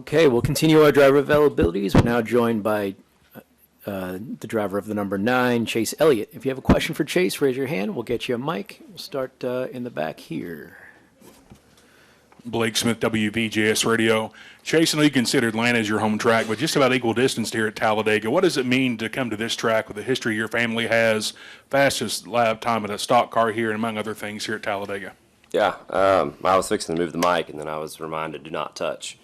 Okay, we'll continue our driver availabilities. We're now joined by the driver of the number 9, Chase Elliott. If you have a question for Chase, raise your hand. We'll get you a mic. We'll start in the back here. Blake Smith, WVJS Radio. Chase, I know you consider Atlanta as your home track, but just about equal distance here at Talladega. What does it mean to come to this track with the history your family has, fastest lap time at a stock car here, and among other things here at Talladega? Yeah, I was fixing to move the mic, and then I was reminded, do not touch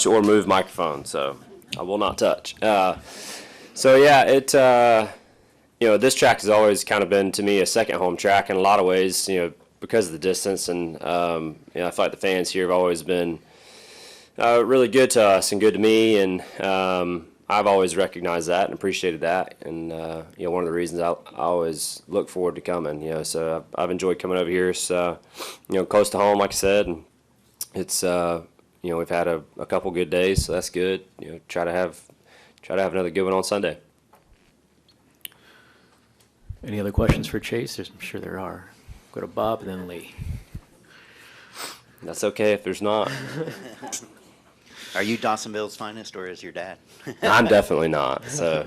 or move microphone, so I will not touch. So yeah, this track has always kind of been to me a second home track in a lot of ways, because of the distance, and I feel like the fans here have always been really good to us and good to me, and I've always recognized that and appreciated that, and one of the reasons I always look forward to coming. So I've enjoyed coming over here. It's close to home, like I said, and it's we've had a couple good days, so that's good. Try to have another good one on Sunday. Any other questions for Chase? I'm sure there are. Go to Bob and then Lee. That's okay if there's not. Are you Dawsonville's finest, or is your dad? I'm definitely not. So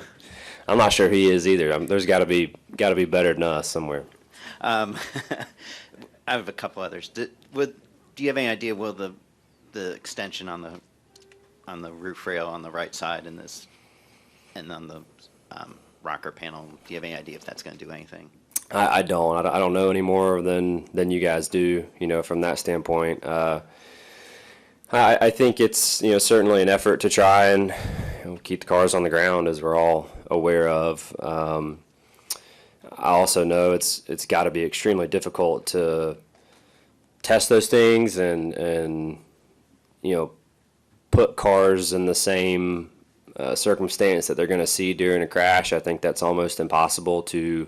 I'm not sure he is either. There's got to be better than us somewhere. I have a couple others. Do you have any idea? Will the extension on the roof rail on the right side and on the rocker panel? Do you have any idea if that's going to do anything? I don't know any more than you guys do. From that standpoint. I think it's certainly an effort to try and keep the cars on the ground, as we're all aware of. I also know it's got to be extremely difficult to test those things and put cars in the same circumstance that they're going to see during a crash. I think that's almost impossible to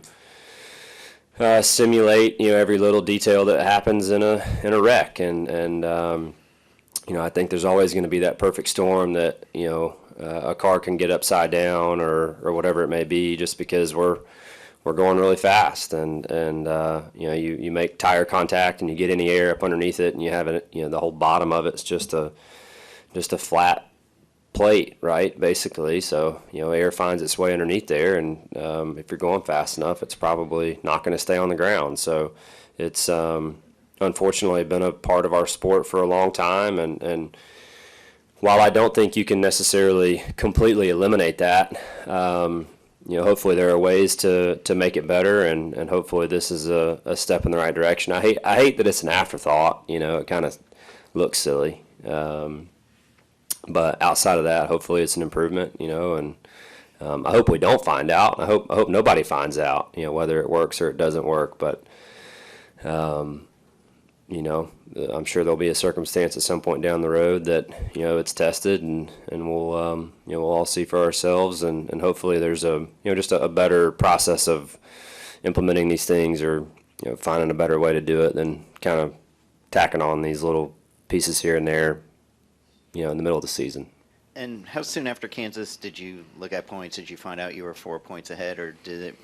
simulate every little detail that happens in a wreck, and I think there's always going to be that perfect storm that a car can get upside down or whatever it may be, just because we're going really fast, and you make tire contact and you get any air up underneath it, and you have it, the whole bottom of it's just a flat plate, right, basically. So air finds its way underneath there, and if you're going fast enough, it's probably not going to stay on the ground. So it's unfortunately been a part of our sport for a long time, and while I don't think you can necessarily completely eliminate that, hopefully there are ways to make it better, and hopefully this is a step in the right direction. I hate that it's an afterthought. It kind of looks silly, but outside of that, hopefully it's an improvement. And I hope we don't find out. I hope nobody finds out. Whether it works or it doesn't work, but. I'm sure there'll be a circumstance at some point down the road that it's tested, and we'll all see for ourselves, and hopefully there's just a better process of implementing these things, or finding a better way to do it than kind of tacking on these little pieces here and there in the middle of the season. And how soon after Kansas did you look at points? Did you find out you were 4 points ahead, or did it,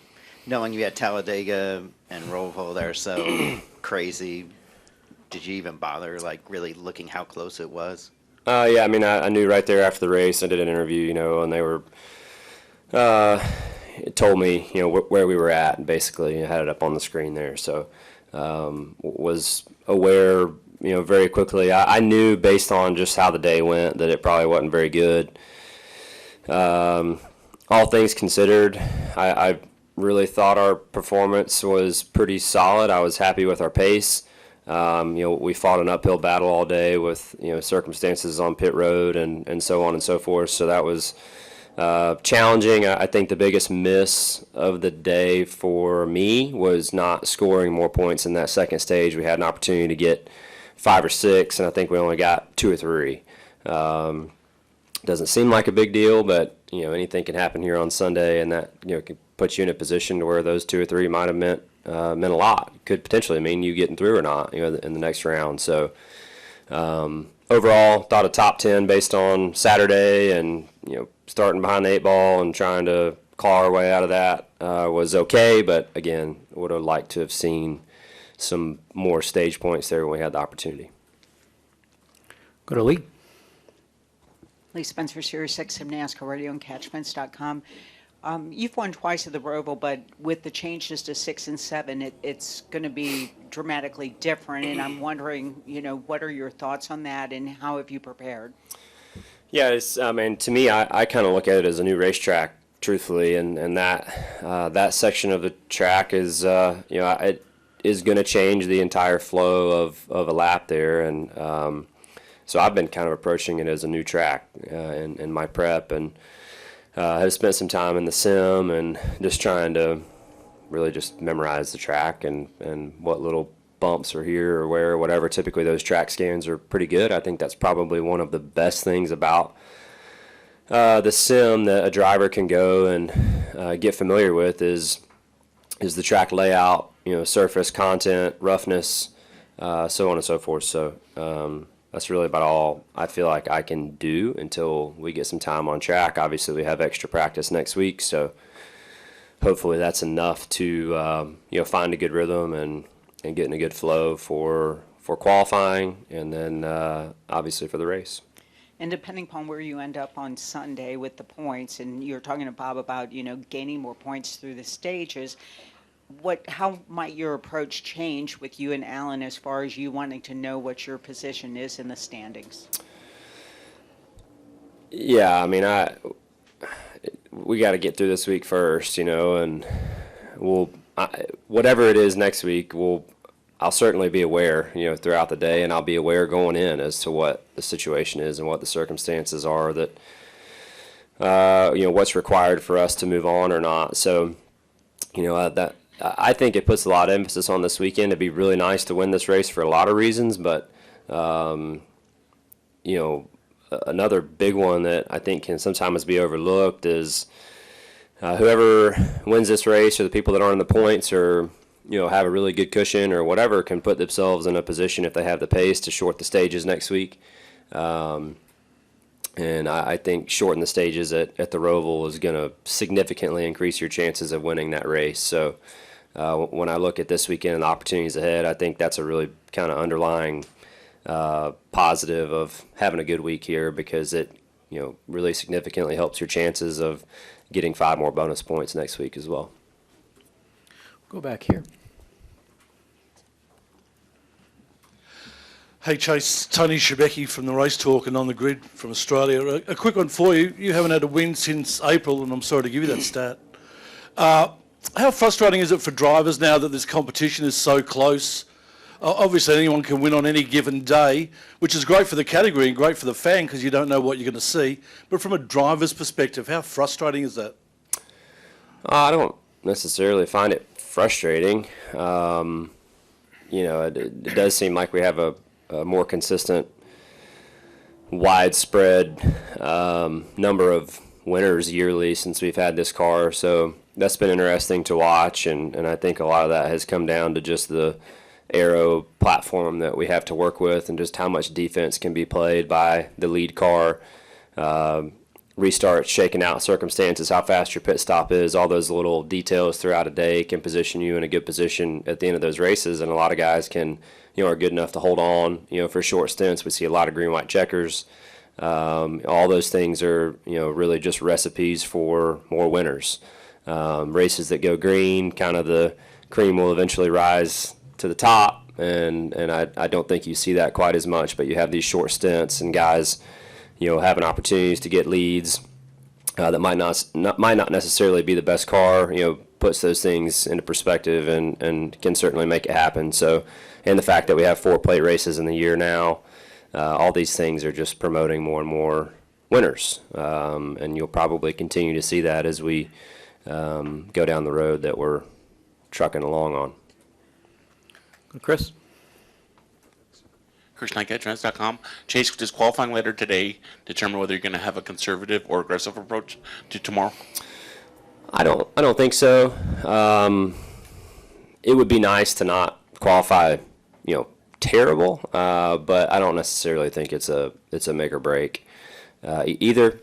knowing you had Talladega and Roval there so crazy, did you even bother really looking how close it was? Yeah, I knew right there after the race. I did an interview, and they were it told me where we were at, and basically I had it up on the screen there. So was aware very quickly. I knew based on just how the day went that it probably wasn't very good. All things considered, I really thought our performance was pretty solid. I was happy with our pace. We fought an uphill battle all day with circumstances on pit road and so on and so forth. So that was challenging. I think the biggest miss of the day for me was not scoring more points in that second stage. We had an opportunity to get 5 or 6, and I think we only got 2 or 3. Doesn't seem like a big deal, but anything can happen here on Sunday, and that can put you in a position to where those 2 or 3 might have meant a lot. Could potentially mean you getting through or not, in the next round. So overall, thought a top 10 based on Saturday, and starting behind the 8 ball and trying to claw our way out of that was okay. But again, would have liked to have seen some more stage points there when we had the opportunity. Go to Lee. Lee Spencer, Series 6 of NASCAR Radio and CatchFence.com. You've won twice at the Roval, but with the changes to 6 and 7, it's going to be dramatically different. And I'm wondering, what are your thoughts on that, and how have you prepared? Yeah, I mean, to me, I kind of look at it as a new racetrack, truthfully, and that section of the track is, it is going to change the entire flow of a lap there, and so I've been kind of approaching it as a new track in my prep, and have spent some time in the sim and just trying to really just memorize the track and what little bumps are here or where or whatever. Typically those track scans are pretty good. I think that's probably one of the best things about the sim that a driver can go and get familiar with is the track layout, surface content, roughness, so on and so forth. So that's really about all I feel like I can do until we get some time on track. Obviously, we have extra practice next week, so hopefully that's enough to find a good rhythm and get in a good flow for qualifying, and then obviously for the race. And depending upon where you end up on Sunday with the points, and you're talking to Bob about, gaining more points through the stages, how might your approach change with you and Alan as far as you wanting to know what your position is in the standings? Yeah, I mean, we got to get through this week first, and whatever it is next week, I'll certainly be aware, throughout the day, and I'll be aware going in as to what the situation is and what the circumstances are that, what's required for us to move on or not. So, that I think it puts a lot of emphasis on this weekend. It'd be really nice to win this race for a lot of reasons, but, another big one that I think can sometimes be overlooked is whoever wins this race, or the people that aren't in the points, or have a really good cushion or whatever, can put themselves in a position, if they have the pace, to short the stages next week. And I think shorting the stages at the Roval is going to significantly increase your chances of winning that race. So when I look at this weekend and the opportunities ahead, I think that's a really kind of underlying positive of having a good week here, because it really significantly helps your chances of getting 5 more bonus points next week as well. Go back here. Hey Chase, Tony Shebeki from the Race Talk and On the Grid from Australia. A quick one for you. You haven't had a win since April, and I'm sorry to give you that stat. How frustrating is it for drivers now that this competition is so close? Obviously anyone can win on any given day, which is great for the category and great for the fan because you don't know what you're going to see. But from a driver's perspective, how frustrating is that? I don't necessarily find it frustrating. It does seem like we have a more consistent, widespread number of winners yearly since we've had this car. So that's been interesting to watch, and I think a lot of that has come down to just the aero platform that we have to work with, and just how much defense can be played by the lead car. Restarts, shaking out circumstances, how fast your pit stop is, all those little details throughout a day can position you in a good position at the end of those races. And a lot of guys are good enough to hold on, for short stints. We see a lot of green-white checkers. All those things are, really just recipes for more winners. Races that go green, kind of the cream will eventually rise to the top, and I don't think you see that quite as much, but you have these short stints and guys having opportunities to get leads that might not necessarily be the best car, puts those things into perspective and can certainly make it happen. So, and the fact that we have 4 plate races in the year now, all these things are just promoting more and more winners. And you'll probably continue to see that as we go down the road that we're trucking along on. Chris? ChrisKnight@Trends.com. Chase, does qualifying later today determine whether you're going to have a conservative or aggressive approach to tomorrow? I don't think so. It would be nice to not qualify, terrible, but I don't necessarily think it's a make or break either.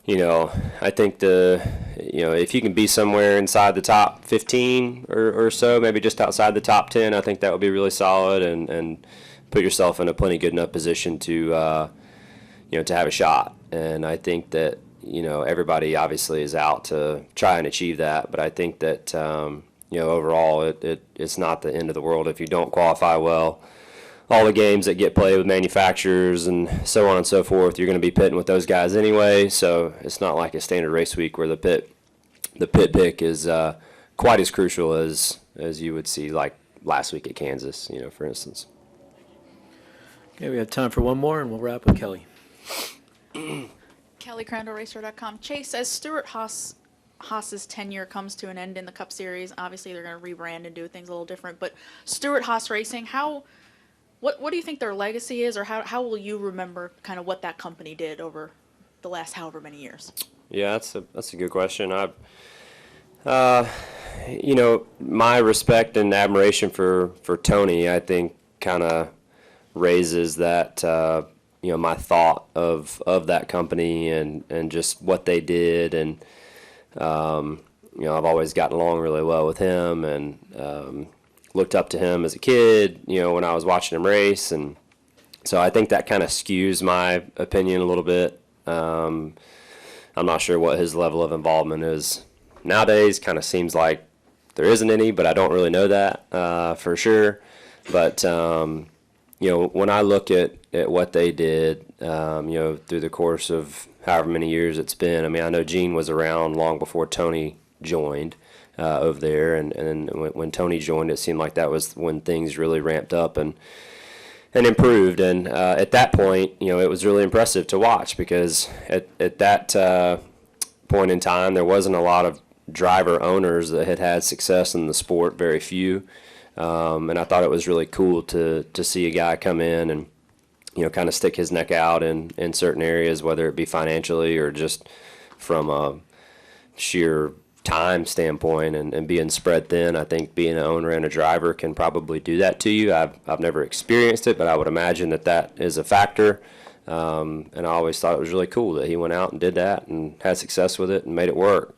I think if you can be somewhere inside the top 15 or so, maybe just outside the top 10, I think that would be really solid and put yourself in a plenty good enough position to, to have a shot. And I think that, everybody obviously is out to try and achieve that. But I think that, overall, it's not the end of the world if you don't qualify well. All the games that get played with manufacturers and so on and so forth, you're going to be pitting with those guys anyway. So it's not like a standard race week where the pit pick is quite as crucial as you would see like last week at Kansas, for instance. Okay, we have time for one more, and we'll wrap with Kelly. Kelly Crandall, Racer.com. Chase, as Stewart-Haas's tenure comes to an end in the Cup Series, obviously they're going to rebrand and do things a little different. But Stewart-Haas Racing, what do you think their legacy is, or how will you remember kind of what that company did over the last however many years? Yeah, that's a good question. My respect and admiration for Tony, I think, kind of raises that, my thought of that company and just what they did. And, I've always gotten along really well with him and looked up to him as a kid, when I was watching him race. And so I think that kind of skews my opinion a little bit. I'm not sure what his level of involvement is nowadays. Kind of seems like there isn't any, but I don't really know that for sure. But, when I look at what they did, through the course of however many years it's been, I mean, I know Gene was around long before Tony joined over there. And when Tony joined, it seemed like that was when things really ramped up and improved. And at that point, it was really impressive to watch because at that point in time, there wasn't a lot of driver owners that had success in the sport, very few. And I thought it was really cool to see a guy come in and, kind of stick his neck out in certain areas, whether it be financially or just from a sheer time standpoint and being spread thin. I think being an owner and a driver can probably do that to you. I've never experienced it, but I would imagine that is a factor. And I always thought it was really cool that he went out and did that and had success with it and made it work.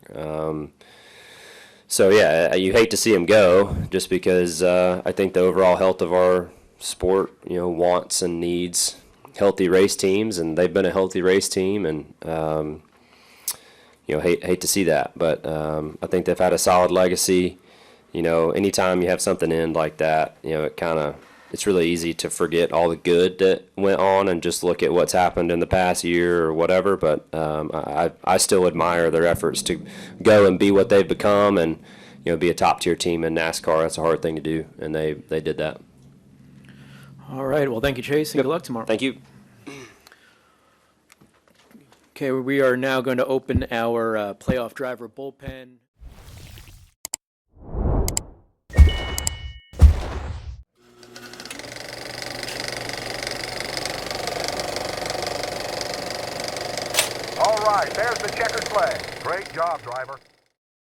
So yeah, you hate to see him go just because I think the overall health of our sport, wants and needs healthy race teams, and they've been a healthy race team, and hate to see that. But I think they've had a solid legacy. Anytime you have something end like that, it's really easy to forget all the good that went on and just look at what's happened in the past year or whatever. But I still admire their efforts to go and be what they've become and, be a top-tier team in NASCAR. That's a hard thing to do, and they did that. All right. Well, thank you, Chase, and good luck tomorrow. Thank you. Okay, we are now going to open our playoff driver bullpen. All right, there's the checkered flag. Great job, driver.